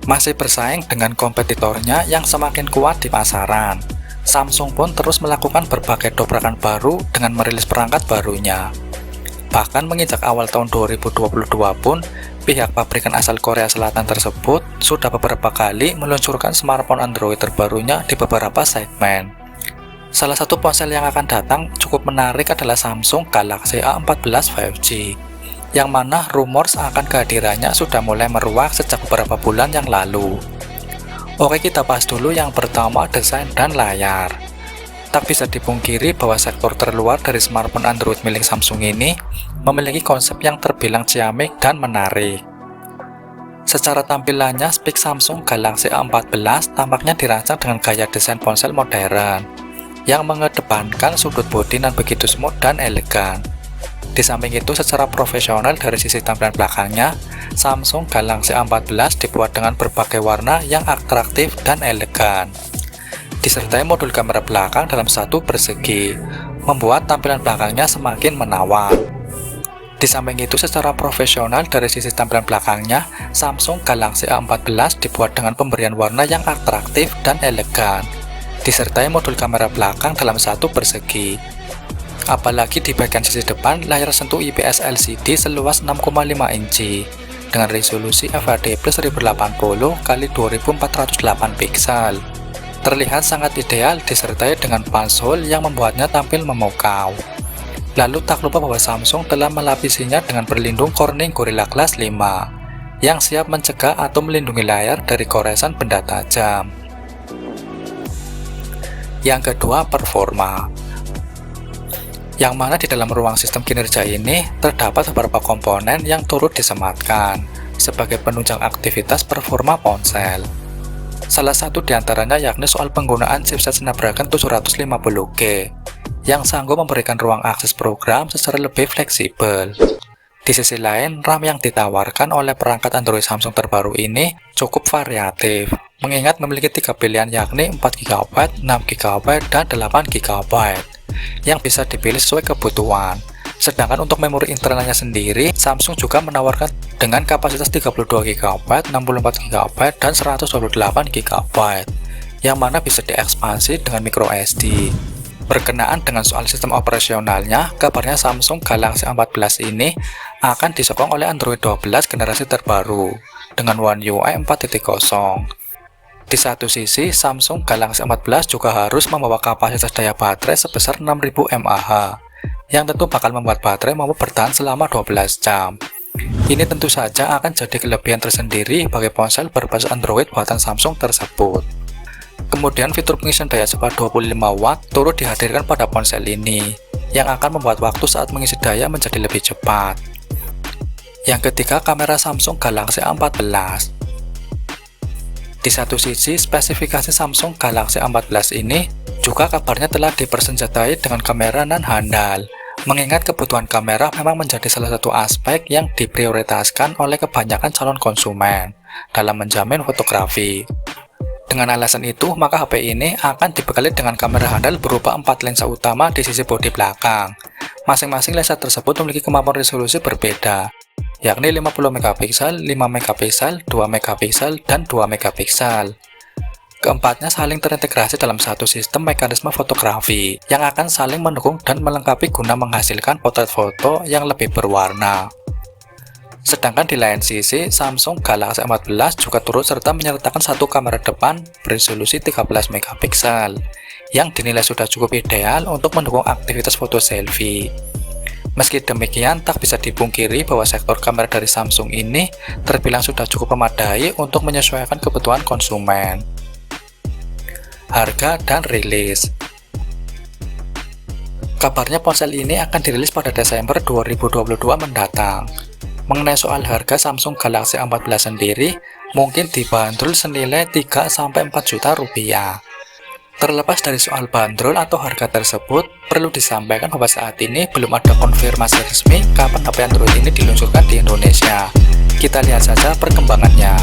Masih bersaing dengan kompetitornya yang semakin kuat di pasaran, Samsung pun terus melakukan berbagai dobrakan baru dengan merilis perangkat barunya. Bahkan menginjak awal tahun 2022 pun, pihak pabrikan asal Korea Selatan tersebut sudah beberapa kali meluncurkan smartphone Android terbarunya di beberapa segmen. Salah satu ponsel yang akan datang cukup menarik adalah Samsung Galaxy A14 5G, yang mana rumors akan kehadirannya sudah mulai meruak sejak beberapa bulan yang lalu. Oke, kita bahas dulu yang pertama, desain dan layar. Tak bisa dipungkiri bahwa sektor terluar dari smartphone Android milik Samsung ini memiliki konsep yang terbilang ciamik dan menarik. Secara tampilannya, spek Samsung Galaxy A14 tampaknya dirancang dengan gaya desain ponsel modern, yang mengedepankan sudut bodi yang begitu smooth dan elegan. Di samping itu, secara profesional dari sisi tampilan belakangnya, Samsung Galaxy A14 dibuat dengan berbagai warna yang atraktif dan elegan. Disertai modul kamera belakang dalam satu persegi, membuat tampilan belakangnya semakin menawan. Di samping itu, secara profesional dari sisi tampilan belakangnya, Samsung Galaxy A14 dibuat dengan pemberian warna yang atraktif dan elegan, disertai modul kamera belakang dalam satu persegi. Apalagi di bagian sisi depan, layar sentuh IPS LCD seluas 6,5 inci dengan resolusi FHD+ 1080x2408 piksel. Terlihat sangat ideal disertai dengan punch hole yang membuatnya tampil memukau. Lalu tak lupa bahwa Samsung telah melapisinya dengan pelindung Corning Gorilla Glass 5 yang siap mencegah atau melindungi layar dari goresan benda tajam. Yang kedua, performa. Yang mana di dalam ruang sistem kinerja ini terdapat beberapa komponen yang turut disematkan sebagai penunjang aktivitas performa ponsel. Salah satu diantaranya yakni soal penggunaan chipset Snapdragon 750G yang sanggup memberikan ruang akses program secara lebih fleksibel. Di sisi lain, RAM yang ditawarkan oleh perangkat Android Samsung terbaru ini cukup variatif, mengingat memiliki 3 pilihan yakni 4GB, 6GB, dan 8GB yang bisa dipilih sesuai kebutuhan. Sedangkan untuk memori internalnya sendiri, Samsung juga menawarkan dengan kapasitas 32GB, 64GB, dan 128GB, yang mana bisa diekspansi dengan microSD. Berkenaan dengan soal sistem operasionalnya, kabarnya Samsung Galaxy A14 ini akan disokong oleh Android 12 generasi terbaru dengan One UI 4.0. Di satu sisi, Samsung Galaxy A14 juga harus membawa kapasitas daya baterai sebesar 6000 mAh, yang tentu bakal membuat baterai mampu bertahan selama 12 jam. Ini tentu saja akan jadi kelebihan tersendiri bagi ponsel berbasis Android buatan Samsung tersebut. Kemudian fitur pengisian daya cepat 25 watt turut dihadirkan pada ponsel ini, yang akan membuat waktu saat mengisi daya menjadi lebih cepat. Yang ketiga, kamera Samsung Galaxy A14. Di satu sisi, spesifikasi Samsung Galaxy A14 ini juga kabarnya telah dipersenjatai dengan kamera nan handal, mengingat kebutuhan kamera memang menjadi salah satu aspek yang diprioritaskan oleh kebanyakan calon konsumen dalam menjamin fotografi. Dengan alasan itu, maka HP ini akan dibekali dengan kamera handal berupa 4 lensa utama di sisi bodi belakang. Masing-masing lensa tersebut memiliki kemampuan resolusi berbeda, yakni 50MP, 5MP, 2MP, dan 2MP. Keempatnya saling terintegrasi dalam satu sistem mekanisme fotografi yang akan saling mendukung dan melengkapi guna menghasilkan potret foto yang lebih berwarna. Sedangkan di lain sisi, Samsung Galaxy A14 juga turut serta menyertakan satu kamera depan beresolusi 13MP yang dinilai sudah cukup ideal untuk mendukung aktivitas foto selfie. Meski demikian, tak bisa dipungkiri bahwa sektor kamera dari Samsung ini terbilang sudah cukup memadai untuk menyesuaikan kebutuhan konsumen. Harga dan rilis. Kabarnya ponsel ini akan dirilis pada Desember 2022 mendatang. Mengenai soal harga Samsung Galaxy A14 sendiri, mungkin dibanderol senilai 3-4 juta rupiah. Terlepas dari soal bandrol atau harga tersebut, perlu disampaikan bahwa saat ini belum ada konfirmasi resmi kapan HP Android ini diluncurkan di Indonesia. Kita lihat saja perkembangannya.